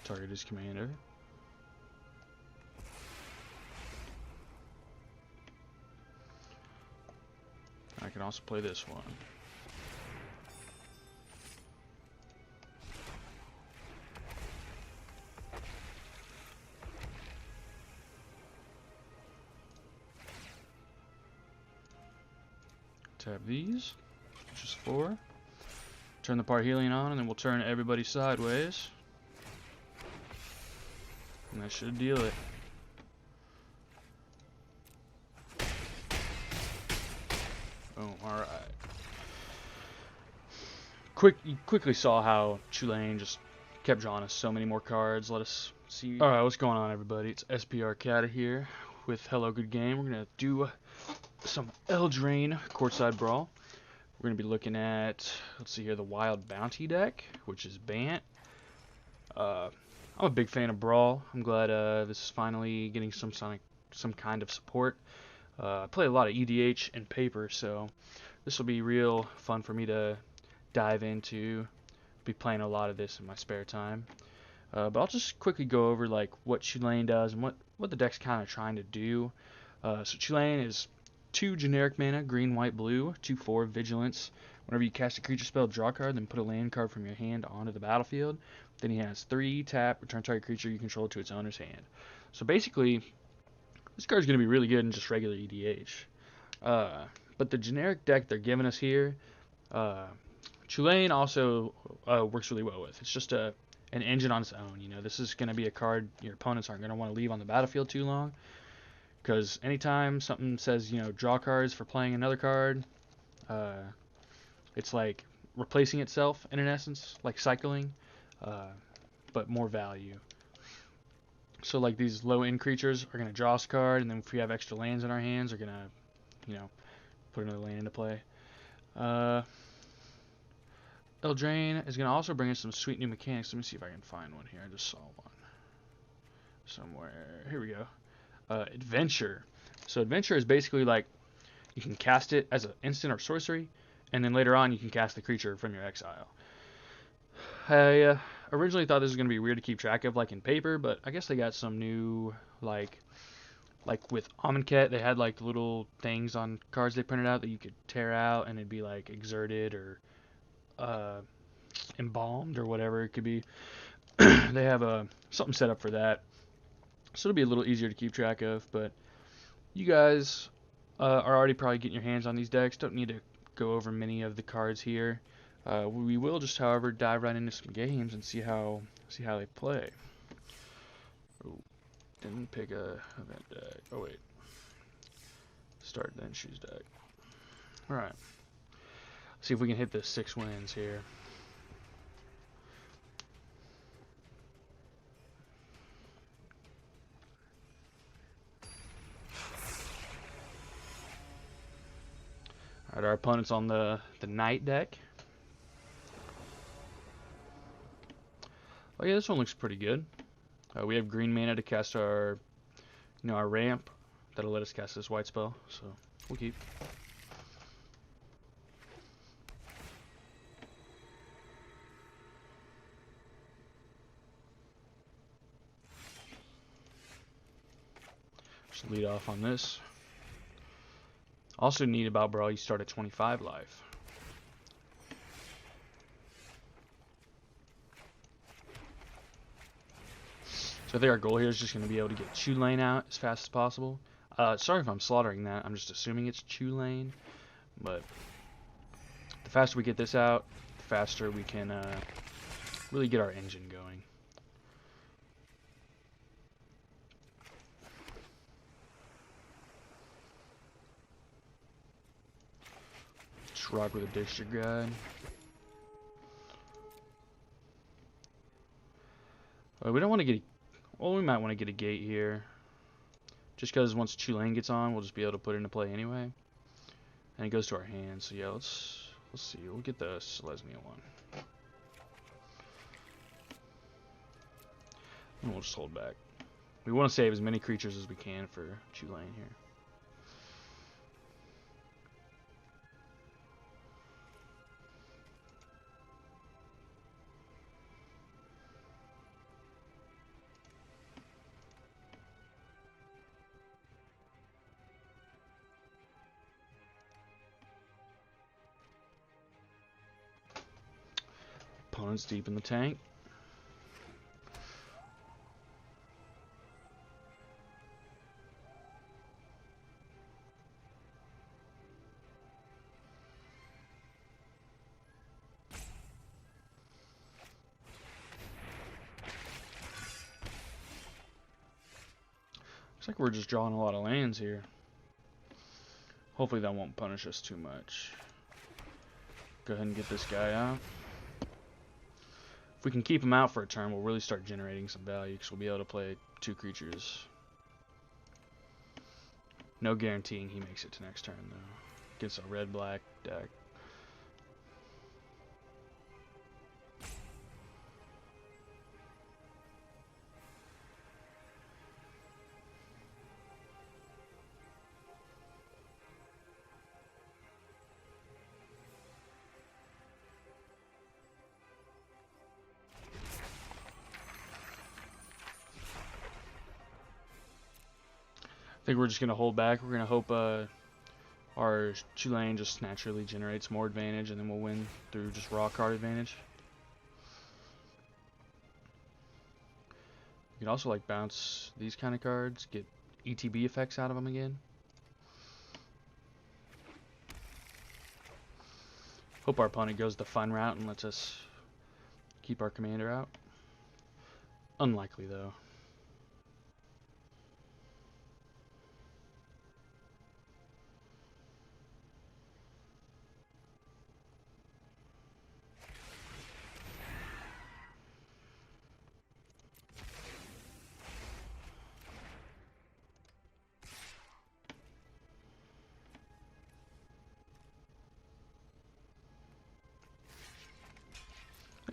Target his commander. I can also play this one. Tap these, just 4. Turn the Parhelion on, and then we'll turn everybody sideways. And that should deal it. Boom, alright. You quickly saw how Tulane just kept drawing us so many more cards. Let us see. Alright, what's going on, everybody? It's SPR Cata here with Hello Good Game. We're going to do some Eldraine Courtside Brawl. We're going to be looking at, let's see here, the Wild Bounty deck, which is Bant. I'm a big fan of Brawl. I'm glad this is finally getting some kind of support. I play a lot of EDH and paper, so this will be real fun for me to dive into. Be playing a lot of this in my spare time. But I'll just quickly go over like what Tulane does and what the deck's kind of trying to do. So Tulane is 2 generic mana, green, white, blue, 2/4 vigilance. Whenever you cast a creature spell, draw a card, then put a land card from your hand onto the battlefield. Then he has 3 tap, return target creature you control to its owner's hand. So basically, this card's going to be really good in just regular EDH. But the generic deck they're giving us here, Tulane also works really well with. It's just an engine on its own. You know, this is going to be a card your opponents aren't going to want to leave on the battlefield too long. Because anytime something says, you know, draw cards for playing another card, it's like replacing itself in an essence, like cycling, but more value. So like these low-end creatures are going to draw us a card, and then if we have extra lands in our hands, are going to, you know, put another land into play. Eldraine is going to also bring us some sweet new mechanics. Let me see if I can find one here. I just saw one somewhere. Here we go. Adventure. So Adventure is basically like you can cast it as an instant or sorcery, and then later on you can cast the creature from your exile. I originally thought this was going to be weird to keep track of like in paper, but I guess they got some new like with Amonkhet, they had like little things on cards they printed out that you could tear out and it'd be like exerted or embalmed or whatever it could be. They have something set up for that, so it'll be a little easier to keep track of. But you guys are already probably getting your hands on these decks. Don't need to go over many of the cards here. We will just, however, dive right into some games and see how they play. Oh, didn't pick a event deck. Oh wait, start then choose deck. All right, see if we can hit the 6 wins here. All right, our opponent's on the Knight deck. Oh yeah, this one looks pretty good. We have green mana to cast our ramp. That'll let us cast this white spell, so we'll keep. Just lead off on this. Also neat about Brawl, you start at 25 life. So I think our goal here is just going to be able to get Tulane out as fast as possible. Sorry if I'm slaughtering that. I'm just assuming it's Tulane. But the faster we get this out, the faster we can really get our engine going. Just rock with a District Guide. We don't want to get... Well, we might want to get a gate here. Just because once Tulane gets on, we'll just be able to put it into play anyway. And it goes to our hands. So yeah, let's see. We'll get the Selesnya one. And we'll just hold back. We want to save as many creatures as we can for Tulane here. Opponent's deep in the tank. Looks like we're just drawing a lot of lands here. Hopefully that won't punish us too much. Go ahead and get this guy out. If we can keep him out for a turn, we'll really start generating some value because we'll be able to play 2 creatures. No guaranteeing he makes it to next turn though. Against a red-black deck. I think we're just going to hold back. We're going to hope our Tulane just naturally generates more advantage, and then we'll win through just raw card advantage. You can also like bounce these kind of cards, get ETB effects out of them again. Hope our opponent goes the fun route and lets us keep our commander out. Unlikely though.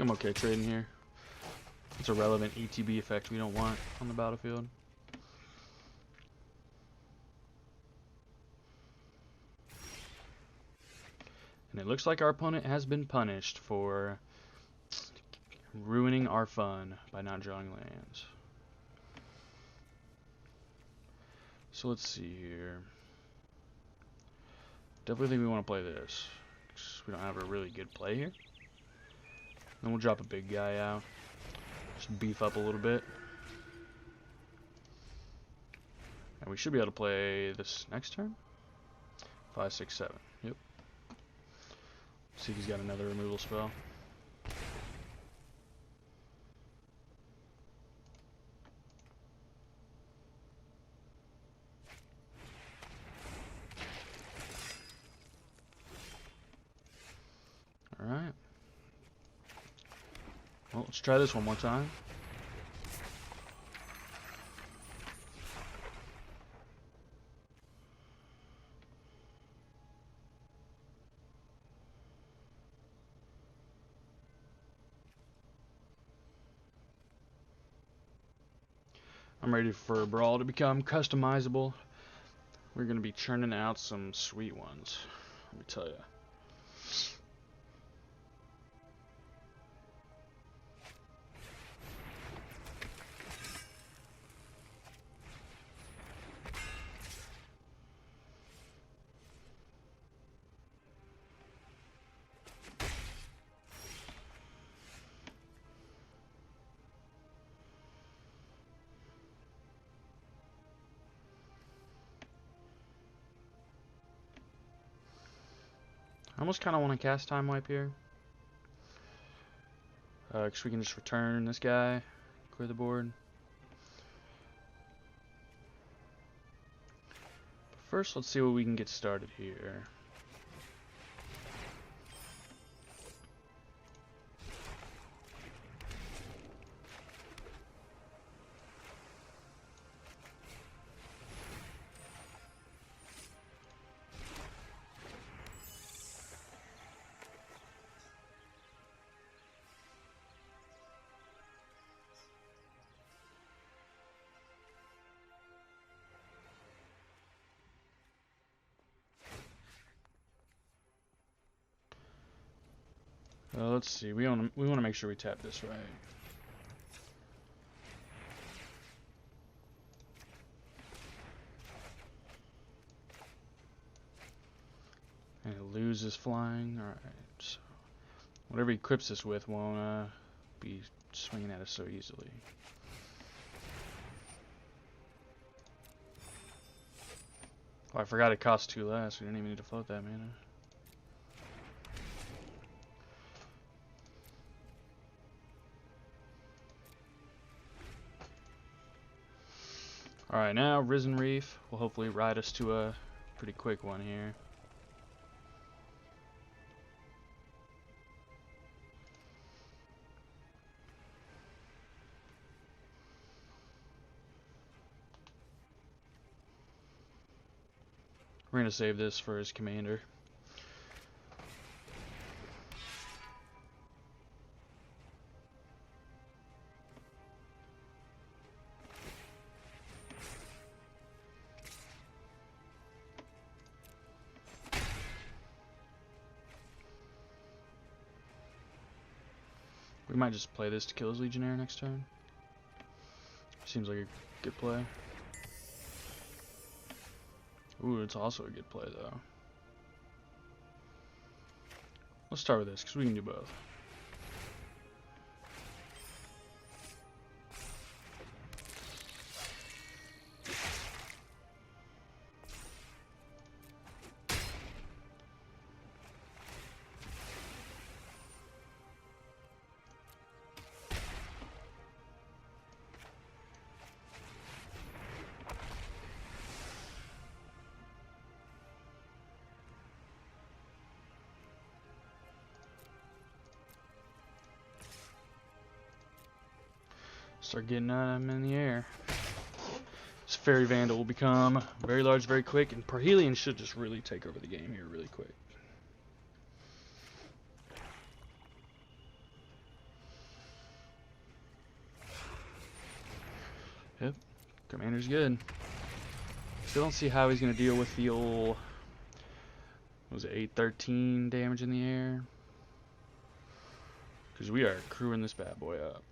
I'm okay trading here. It's a relevant ETB effect we don't want on the battlefield. And it looks like our opponent has been punished for ruining our fun by not drawing lands. So let's see here. Definitely think we want to play this. 'Cause we don't have a really good play here. Then we'll drop a big guy out. Just beef up a little bit. And we should be able to play this next turn. 5, 6, 7. Yep. See if he's got another removal spell. Alright. Well, let's try this one more time. I'm ready for Brawl to become customizable. We're going to be churning out some sweet ones, let me tell you. I almost kind of want to cast Time Wipe here. Because we can just return this guy, clear the board. But first, let's see what we can get started here. Let's see. We want to make sure we tap this right. And it loses flying. All right. So Whatever he equips this with won't be swinging at us so easily. Oh, I forgot it cost 2 less. We didn't even need to float that mana. Alright, now Risen Reef will hopefully ride us to a pretty quick one here. We're going to save this for his commander. We might just play this to kill his Legionnaire next turn. Seems like a good play. Ooh, it's also a good play though. Let's start with this because we can do both. Start getting them in the air. This Fairy Vandal will become very large very quick, and Parhelion should just really take over the game here really quick. Yep, Commander's good. Still don't see how he's going to deal with the old, what was it, 813 damage in the air? Because we are crewing this bad boy up.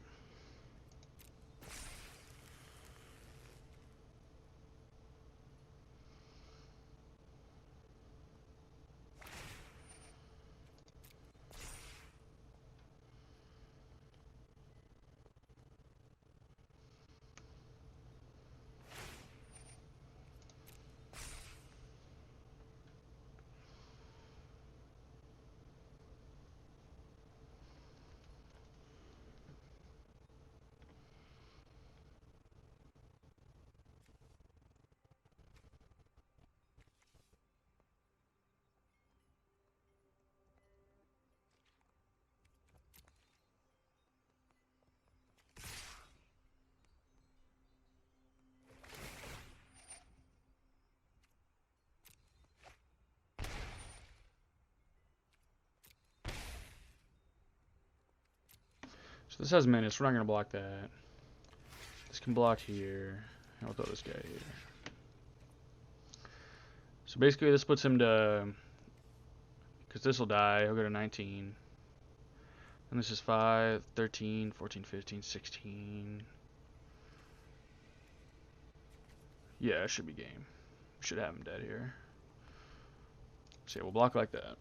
So this has Menace. We're not going to block that. This can block here. And we'll throw this guy here. So basically this puts him to, because this will die, he'll go to 19. And this is 5, 13, 14, 15, 16. Yeah, it should be game. We should have him dead here. So yeah, we'll block like that.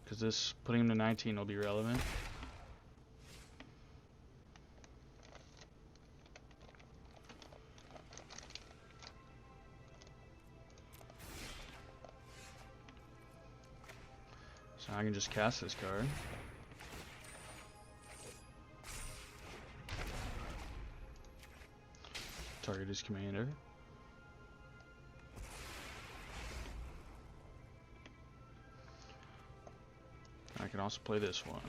Because this, putting him to 19 will be relevant. So I can just cast this card. Target his commander. I can also play this one.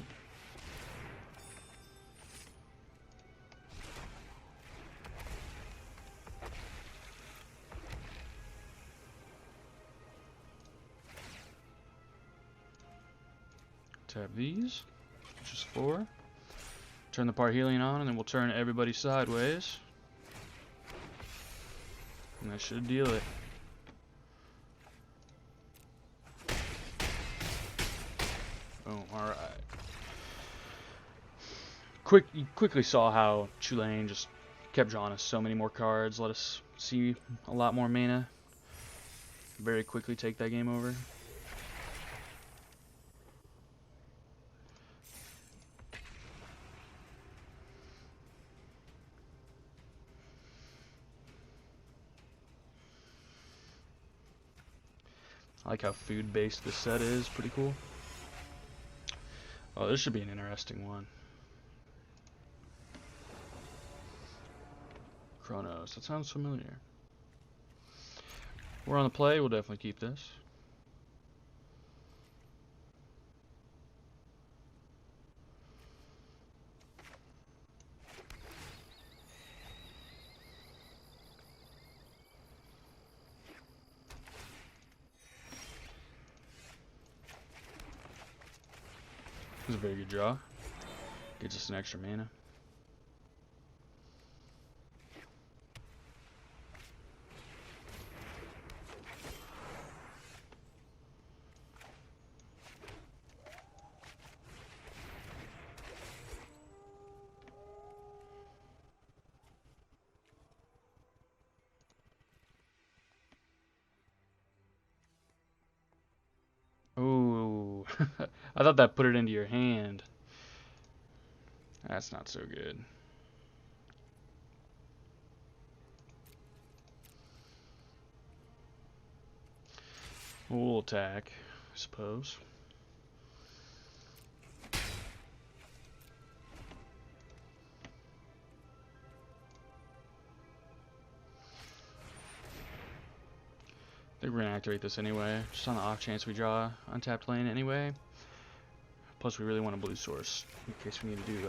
Tap these, which is 4. Turn the Parhelion on, and then we'll turn everybody sideways. And that should deal it. Boom, alright. You quickly saw how Tulane just kept drawing us so many more cards, let us see a lot more mana. very quickly take that game over. I like how food-based this set is. Pretty cool. Oh, this should be an interesting one. Chronos. That sounds familiar. We're on the play. We'll definitely keep this. This is a very good draw. Gets us an extra mana. Ooh. I thought that put it into your hand. That's not so good. We'll attack, I suppose. I think we're going to activate this anyway, just on the off chance we draw untapped lane anyway. Plus we really want a blue source, in case we need to do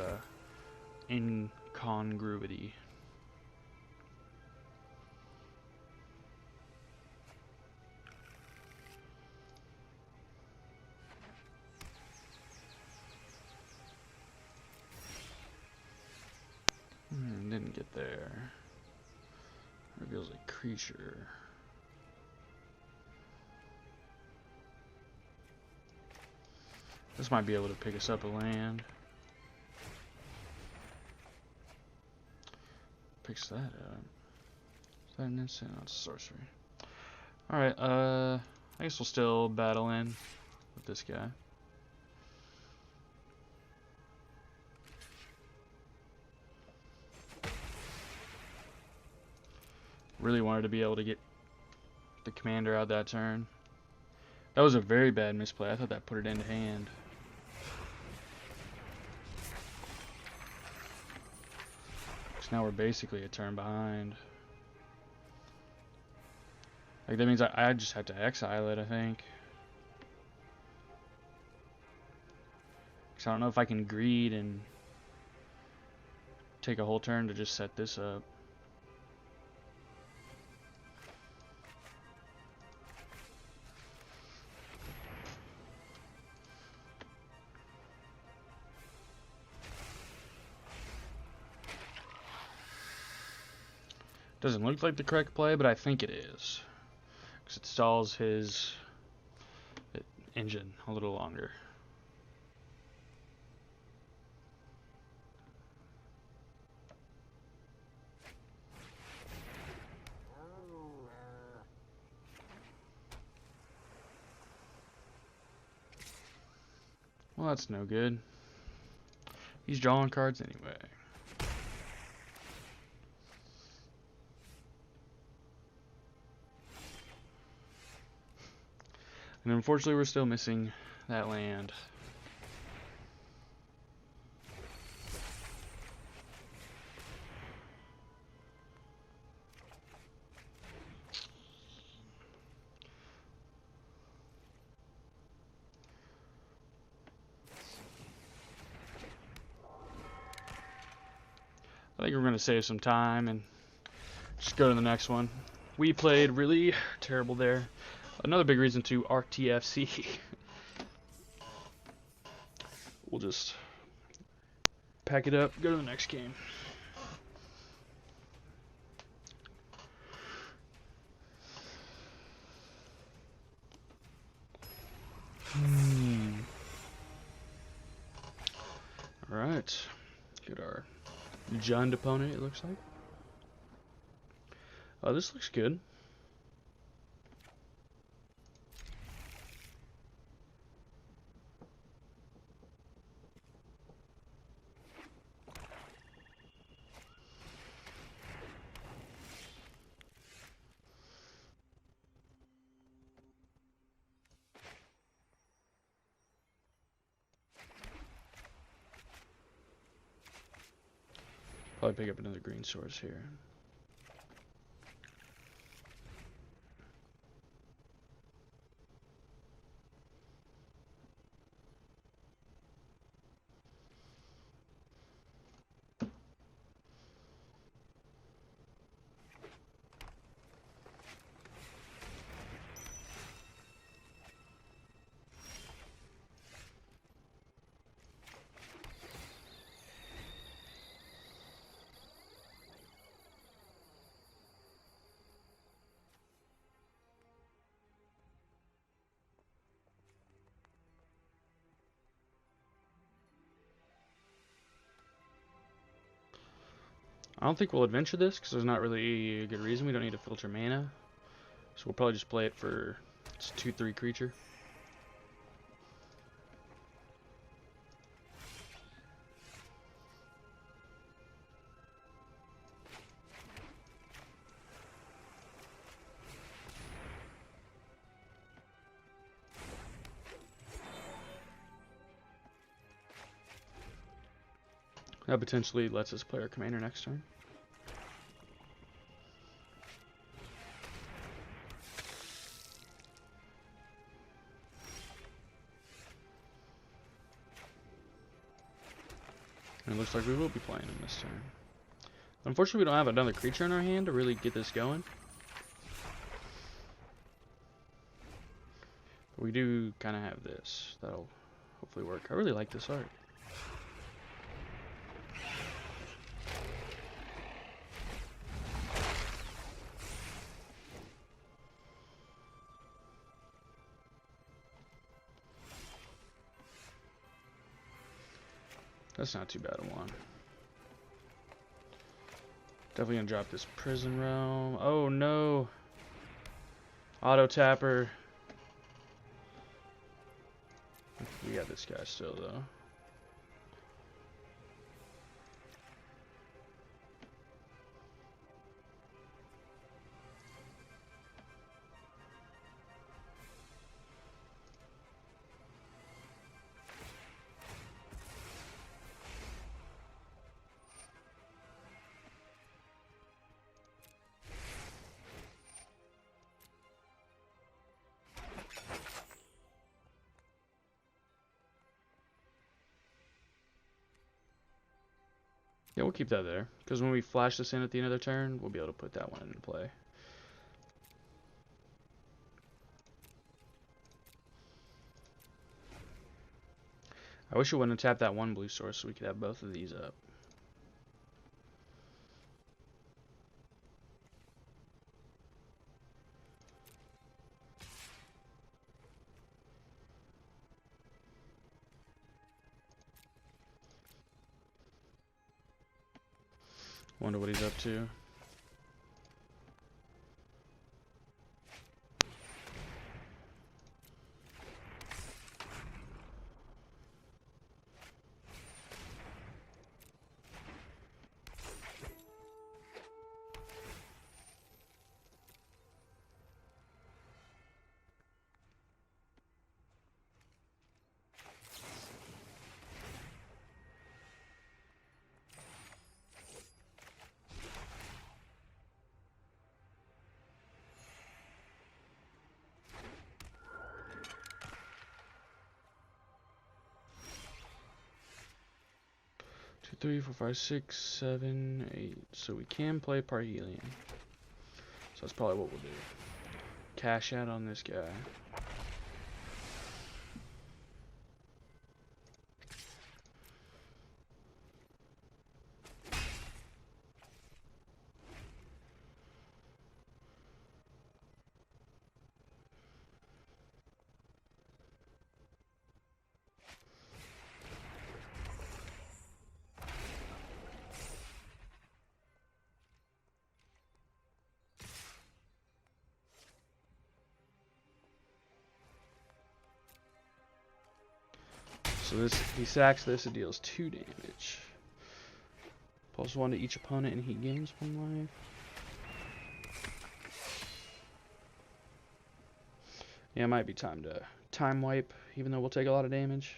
incongruity. Didn't get there. Reveals a creature. This might be able to pick us up a land. Picks that up. Is that an instant? No, it's a sorcery. Alright, I guess we'll still battle in with this guy. Really wanted to be able to get the commander out that turn. That was a very bad misplay. I thought that put it into hand. So now we're basically a turn behind. Like, that means I just have to exile it, I think. Because I don't know if I can greed and take a whole turn to just set this up. Doesn't look like the correct play, but I think it is. Because it stalls his engine a little longer. Well, that's no good. He's drawing cards anyway. And unfortunately, we're still missing that land. I think we're going to save some time and just go to the next one. We played really terrible there. Another big reason to RTFC. We'll just pack it up, go to the next game. Alright. Get our Jund opponent, it looks like. Oh, this looks good. Probably pick up another green source here. I don't think we'll adventure this because there's not really a good reason. We don't need to filter mana. So we'll probably just play it for it's 2/3 creature. That potentially lets us play our commander next turn. And it looks like we will be playing him this turn. Unfortunately, we don't have another creature in our hand to really get this going. But we do kind of have this. That'll hopefully work. I really like this art. That's not too bad a one. Definitely gonna drop this Prison Realm. Oh no! Auto Tapper. We got this guy still though. Yeah, we'll keep that there, because when we flash this in at the end of the turn, we'll be able to put that one into play. I wish it wouldn't have tapped that one blue source so we could have both of these up. Wonder what he's up to. Two, 3, 4, 5, 6, 7, 8. So we can play Parhelion. So that's probably what we'll do. Cash out on this guy. So this, he sacks this, it deals 2 damage. Pulls 1 to each opponent and he gains 1 life. Yeah, it might be time to time wipe, even though we'll take a lot of damage.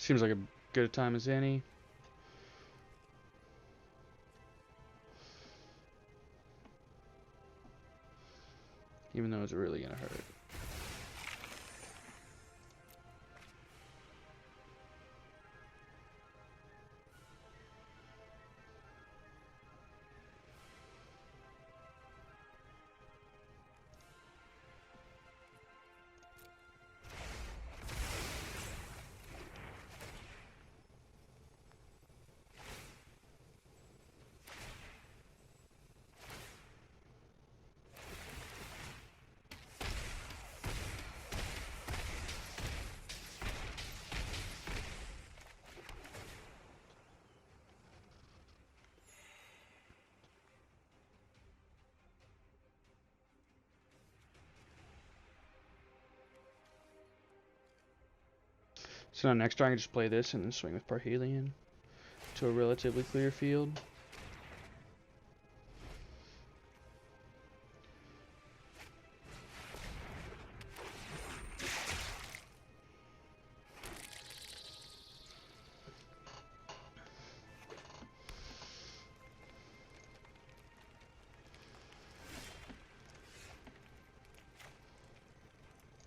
Seems like a good a time as any. Even though it's really gonna hurt. So now next turn I can just play this and then swing with Parhelion to a relatively clear field.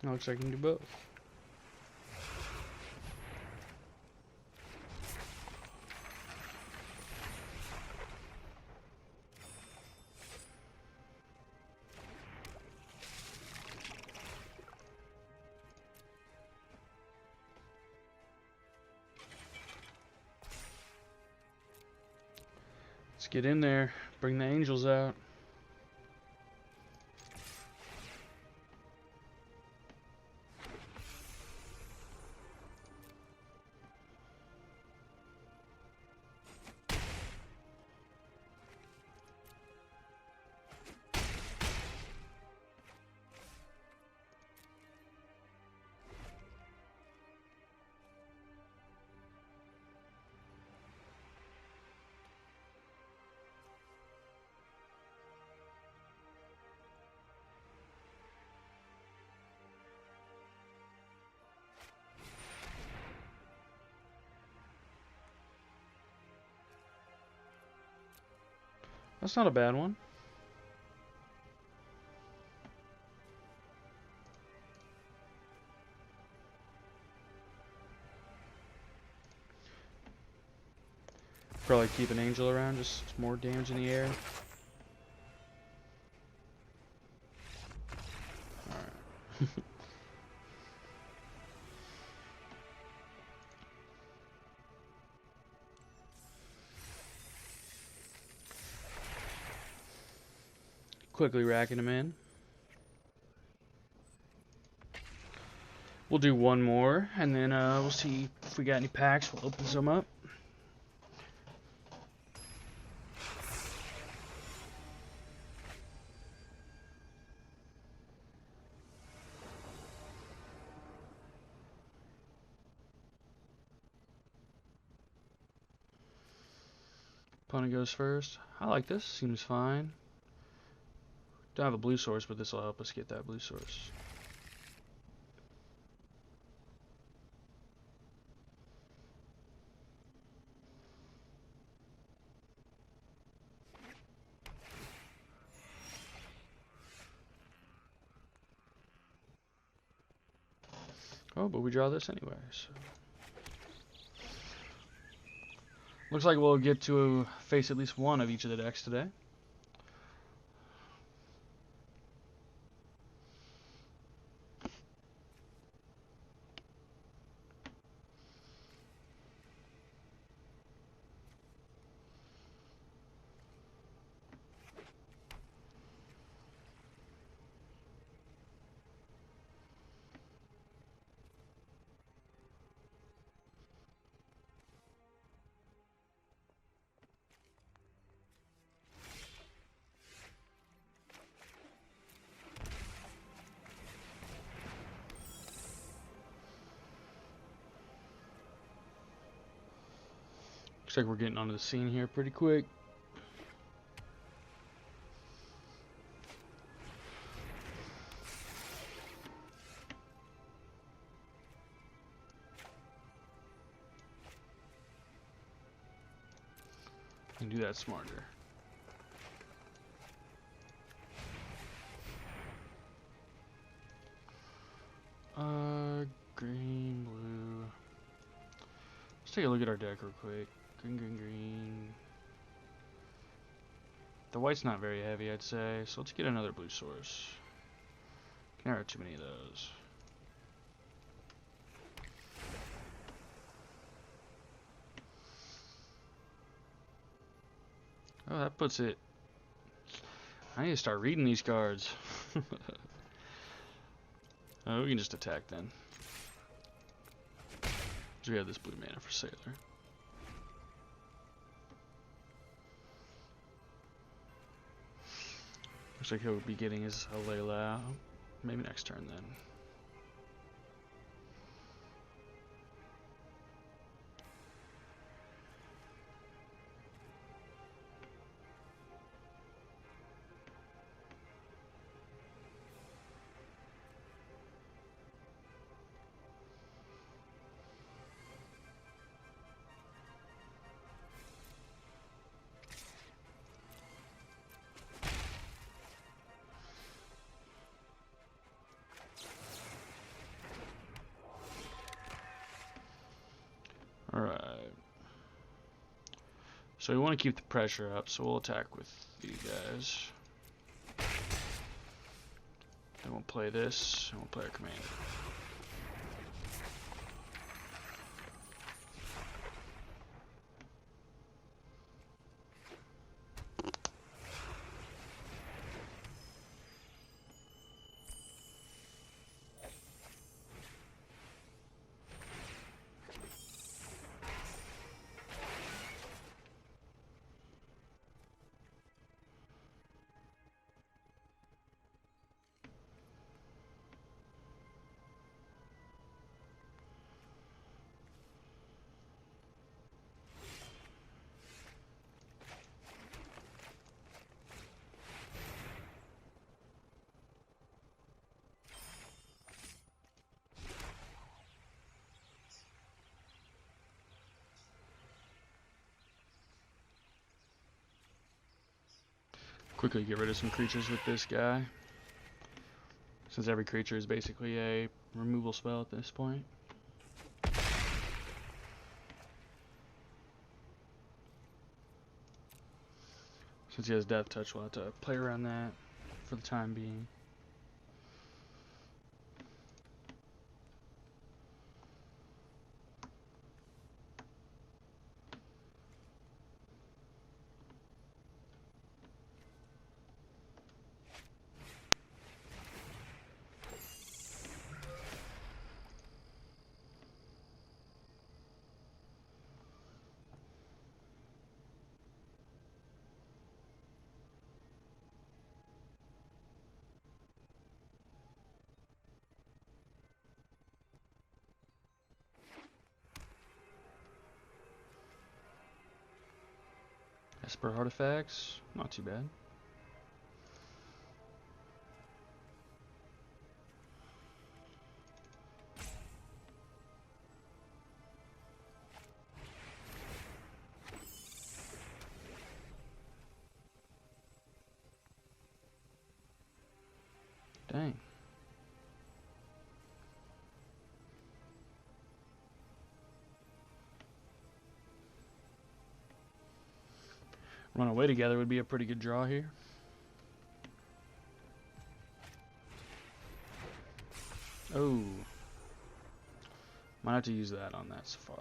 It looks like I can do both. Let's get in there, bring the angels out. That's not a bad one. Probably keep an angel around, just more damage in the air. Alright. Quickly racking them in. We'll do one more, and then we'll see if we got any packs. We'll open some up. Opponent goes first. I like this. Seems fine. Don't have a blue source, but this will help us get that blue source. Oh, but we draw this anyway, so. Looks like we'll get to face at least one of each of the decks today. Looks like we're getting onto the scene here pretty quick. And do that smarter. Green, blue. Let's take a look at our deck real quick. Green, green, green. The white's not very heavy, I'd say, so let's get another blue source. Can't have too many of those. Oh, that puts it... I need to start reading these cards. Oh, we can just attack then. So we have this blue mana for Sailor. Looks like he'll be getting his Layla. Maybe next turn then. Alright. So we want to keep the pressure up, so we'll attack with these guys. Then we'll play this, and we'll play our commander. Quickly get rid of some creatures with this guy, since every creature is basically a removal spell at this point. Since he has Death Touch, we'll have to play around that for the time being. Esper artifacts, not too bad. Dang. Run away together would be a pretty good draw here. Oh. Might have to use that on that Safari.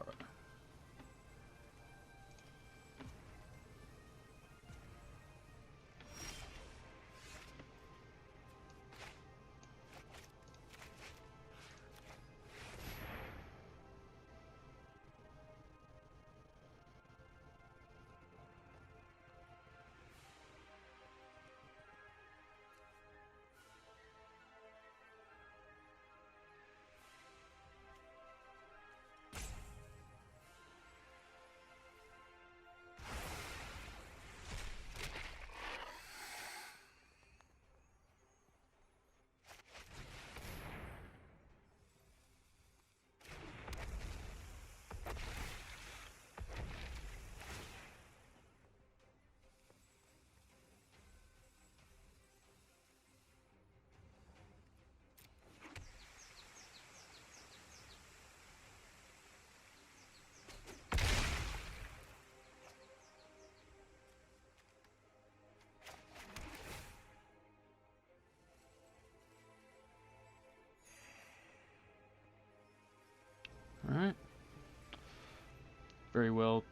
Very well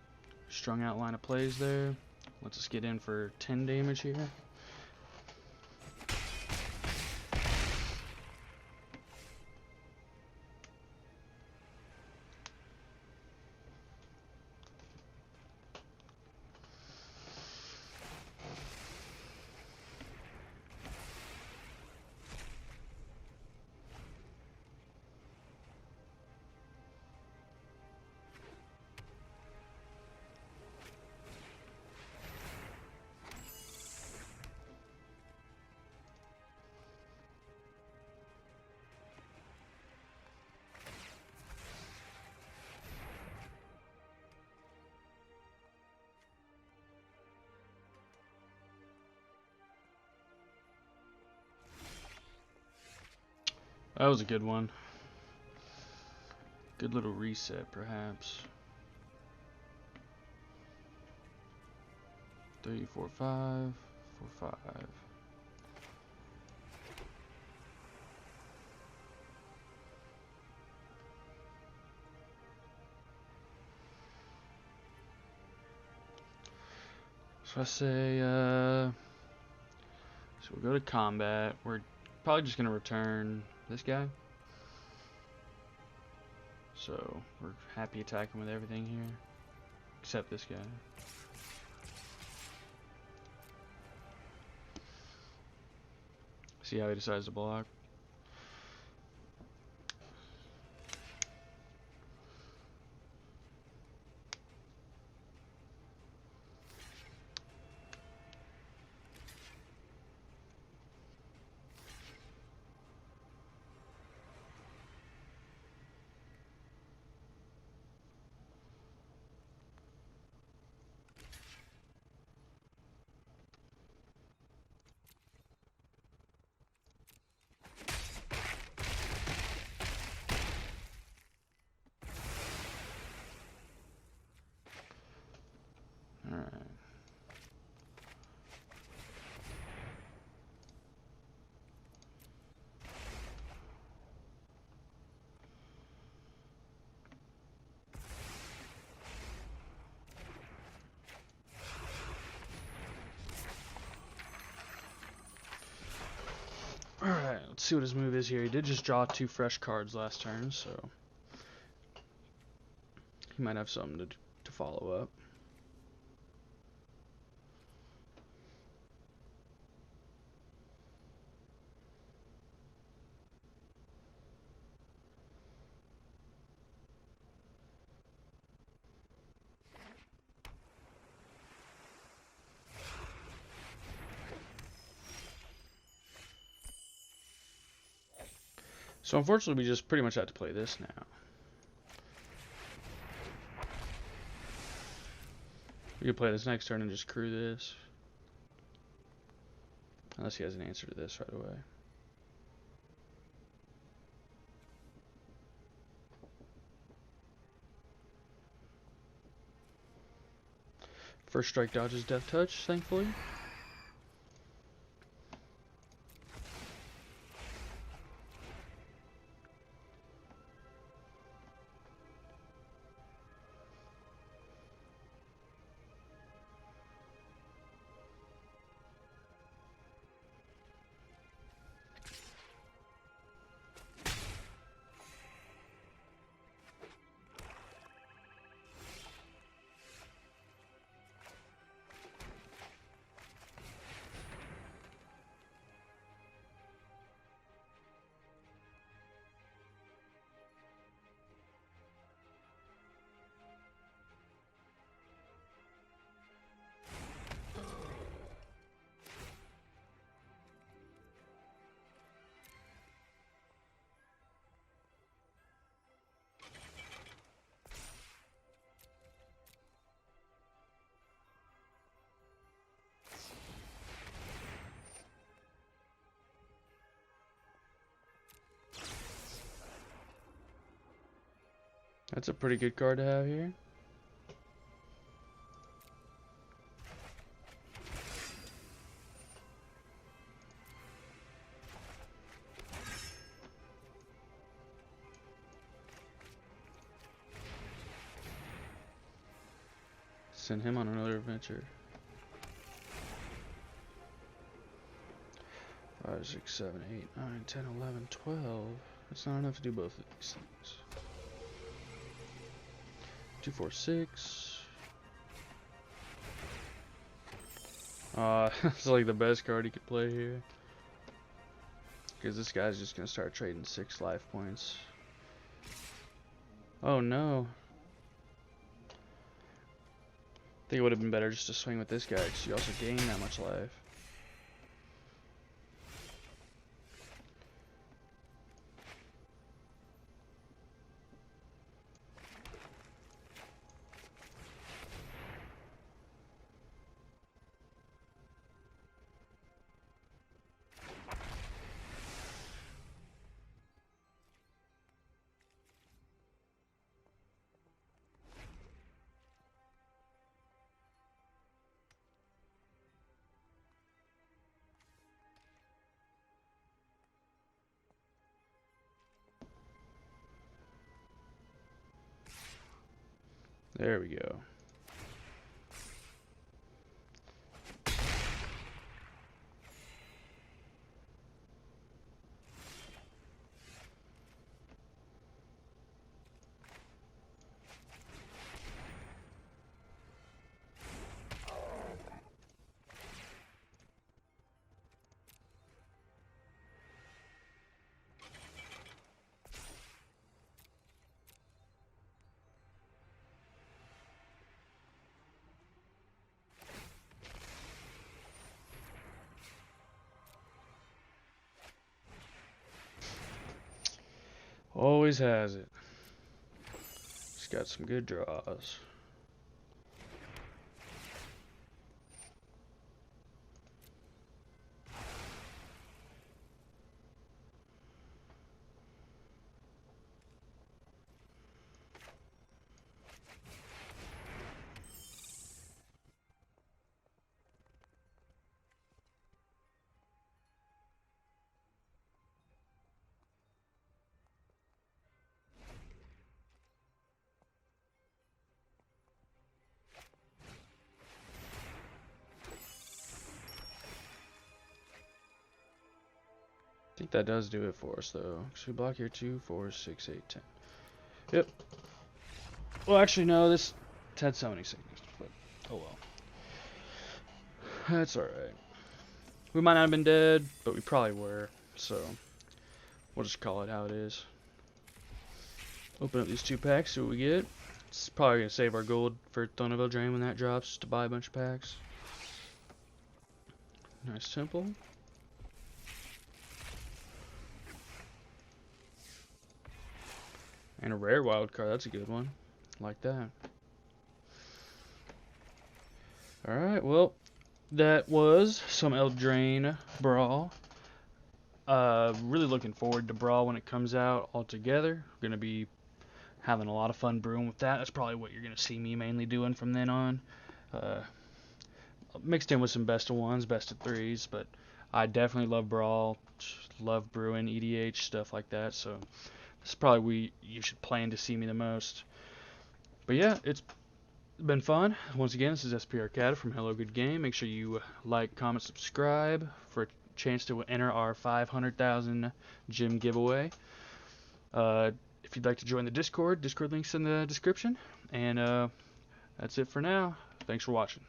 strung out line of plays there. Let's us get in for 10 damage here. That was a good one. Good little reset, perhaps. 3, 4, 5, 4, 5. So I say, so we'll go to combat. We're probably just gonna return this guy. So we're happy attacking with everything here, except this guy. See how he decides to block. Alright. Alright, let's see what his move is here. He did just draw 2 fresh cards last turn, so he might have something to follow up. So unfortunately, we just pretty much have to play this now. We could play this next turn and just crew this. Unless he has an answer to this right away. First strike dodges Death Touch, thankfully. That's a pretty good card to have here. Send him on another adventure. 5, 6, 7, 8, 9, 10, 11, 12. That's not enough to do both of these things. 2, 4, 6. It's like the best card he could play here. Because this guy's just going to start trading 6 life points. Oh no. I think it would have been better just to swing with this guy because you also gain that much life. There we go. Always has it. He's got some good draws. I think that does do it for us, though. So we block here 2, 4, 6, 8, 10. Yep. Well, actually, no. This had summoning sickness, but oh well. That's all right. We might not have been dead, but we probably were. So we'll just call it how it is. Open up these 2 packs, see what we get. It's probably gonna save our gold for Throne of Eldraine when that drops, just to buy a bunch of packs. Nice temple. And a rare wild card, that's a good one. Like that. Alright, well, that was some Eldraine Brawl. Really looking forward to Brawl when it comes out all together. Gonna be having a lot of fun brewing with that. That's probably what you're gonna see me mainly doing from then on. Mixed in with some best of 1s, best of 3s, but I definitely love Brawl, love brewing, EDH, stuff like that, so this is probably where you should plan to see me the most. But yeah, it's been fun. Once again, this is SPRCATA from Hello Good Game. Make sure you like, comment, subscribe for a chance to enter our 500,000 gem giveaway. If you'd like to join the Discord link's in the description. And that's it for now. Thanks for watching.